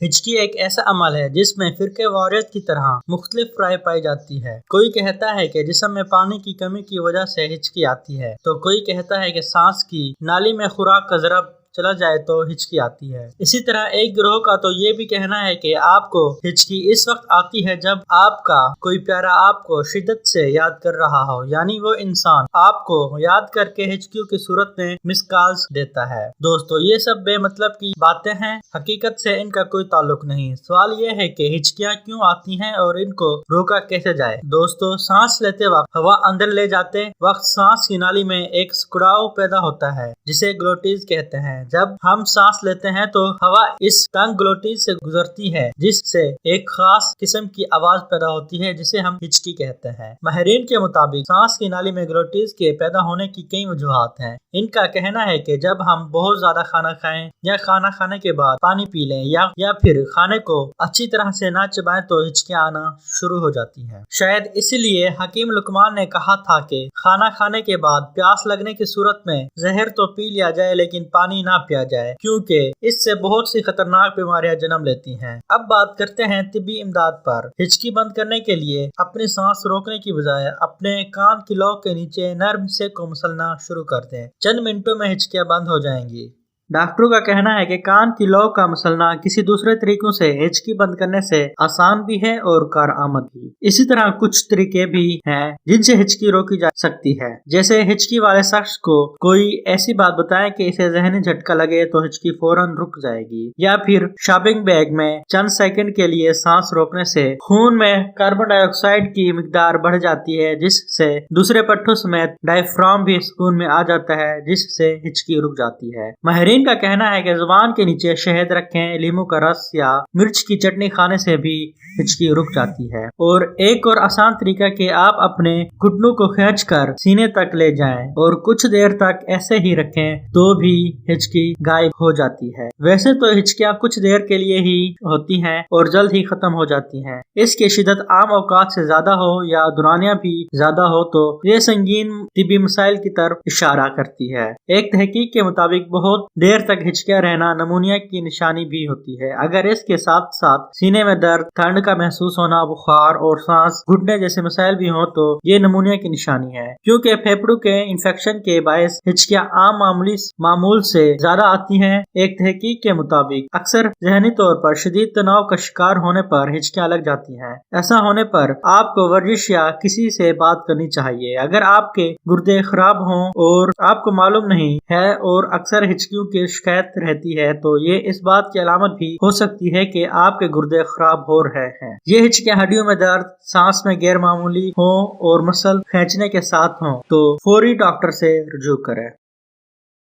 ہچکی ایک ایسا عمل ہے جس میں فرقہ واریت کی طرح مختلف رائے پائی جاتی ہے۔ کوئی کہتا ہے کہ جسم میں پانی کی کمی کی وجہ سے ہچکی آتی ہے، تو کوئی کہتا ہے کہ سانس کی نالی میں خوراک کا ذرا چلا جائے تو ہچکی آتی ہے۔ اسی طرح ایک گروہ کا تو یہ بھی کہنا ہے کہ آپ کو ہچکی اس وقت آتی ہے جب آپ کا کوئی پیارا آپ کو شدت سے یاد کر رہا ہو، یعنی وہ انسان آپ کو یاد کر کے ہچکیوں کی صورت میں مس کالز دیتا ہے۔ دوستو، یہ سب بے مطلب کی باتیں ہیں، حقیقت سے ان کا کوئی تعلق نہیں۔ سوال یہ ہے کہ ہچکیاں کیوں آتی ہیں اور ان کو روکا کیسے جائے۔ دوستو، سانس لیتے وقت ہوا اندر لے جاتے وقت سانس کی نالی میں ایک سکڑاؤ پیدا ہوتا ہے جسے گلوٹیز کہتے ہیں۔ جب ہم سانس لیتے ہیں تو ہوا اس تنگ گلوٹیز سے گزرتی ہے جس سے ایک خاص قسم کی آواز پیدا ہوتی ہے جسے ہم ہچکی کہتے ہیں۔ ماہرین کے مطابق سانس کی نالی میں گلوٹیز کے پیدا ہونے کی کئی وجوہات ہیں۔ ان کا کہنا ہے کہ جب ہم بہت زیادہ کھانا کھائیں یا کھانا کھانے کے بعد پانی پی لیں یا پھر کھانے کو اچھی طرح سے نہ چبائیں تو ہچکیاں آنا شروع ہو جاتی ہیں۔ شاید اسی لیے حکیم لقمان نے کہا تھا کہ کھانا کھانے کے بعد پیاس لگنے کی صورت میں زہر تو پی لیا جائے لیکن پانی نہ پیا جائے، کیونکہ اس سے بہت سی خطرناک بیماریاں جنم لیتی ہیں۔ اب بات کرتے ہیں طبی امداد پر۔ ہچکی بند کرنے کے لیے اپنی سانس روکنے کی بجائے اپنے کان کی لو کے نیچے نرم حصے کو مسلنا شروع کر دیں۔ چند منٹوں میں ہچکیاں بند ہو جائیں گی۔ ڈاکٹروں کا کہنا ہے کہ کان کی لو کا مسلنا کسی دوسرے طریقوں سے ہچکی بند کرنے سے آسان بھی ہے اور کارآمد بھی۔ اسی طرح کچھ طریقے بھی ہیں جن سے ہچکی روکی جا سکتی ہے، جیسے ہچکی والے شخص کو کوئی ایسی بات بتائیں کہ اسے ذہنی جھٹکا لگے تو ہچکی فوراً رک جائے گی، یا پھر شاپنگ بیگ میں چند سیکنڈ کے لیے سانس روکنے سے خون میں کاربن ڈائی آکسائڈ کی مقدار بڑھ جاتی ہے جس سے دوسرے پٹھوں سمیت ڈائفرام بھی سکون میں آ جاتا ہے جس سے ہچکی رک جاتی ہے۔ ماہرین کا کہنا ہے کہ زبان کے نیچے شہد رکھیں، لیموں کا رس یا مرچ کی چٹنی کھانے سے بھی ہچکی رک جاتی ہے۔ اور ایک اور آسان طریقہ کہ آپ اپنے گھٹنوں کو کھینچ کر سینے تک لے جائیں اور کچھ دیر تک ایسے ہی رکھیں تو بھی ہچکی غائب ہو جاتی ہے۔ ویسے تو ہچکیاں کچھ دیر کے لیے ہی ہوتی ہیں اور جلد ہی ختم ہو جاتی ہیں۔ اس کی شدت عام اوقات سے زیادہ ہو یا دورانیہ بھی زیادہ ہو تو یہ سنگین طبی مسائل کی طرف اشارہ کرتی ہے۔ ایک تحقیق کے مطابق بہت دیر تک ہچکیاں رہنا نمونیا کی نشانی بھی ہوتی ہے۔ اگر اس کے ساتھ ساتھ سینے میں درد، ٹھنڈ کا محسوس ہونا، بخار اور سانس گھٹنے جیسے مسائل بھی ہوں تو یہ نمونیا کی نشانی ہے۔ کیونکہ پھیپھڑوں کے انفیکشن کے باعث ہچکیاں عام معمول سے زیادہ آتی ہیں۔ ایک تحقیق کے مطابق اکثر ذہنی طور پر شدید تناؤ کا شکار ہونے پر ہچکیاں لگ جاتی ہیں۔ ایسا ہونے پر آپ کو ورزش یا کسی سے بات کرنی چاہیے۔ اگر آپ کے گردے خراب ہوں اور آپ کو معلوم نہیں ہے اور اکثر ہچکیوں کی شکایت رہتی ہے تو یہ اس بات کی علامت بھی ہو سکتی ہے کہ آپ کے گردے خراب ہو رہے ہیں۔ یہ ہچکیاں ہڈیوں میں درد، سانس میں غیر معمولی ہوں اور مسل کھینچنے کے ساتھ ہوں تو فوری ڈاکٹر سے رجوع کریں۔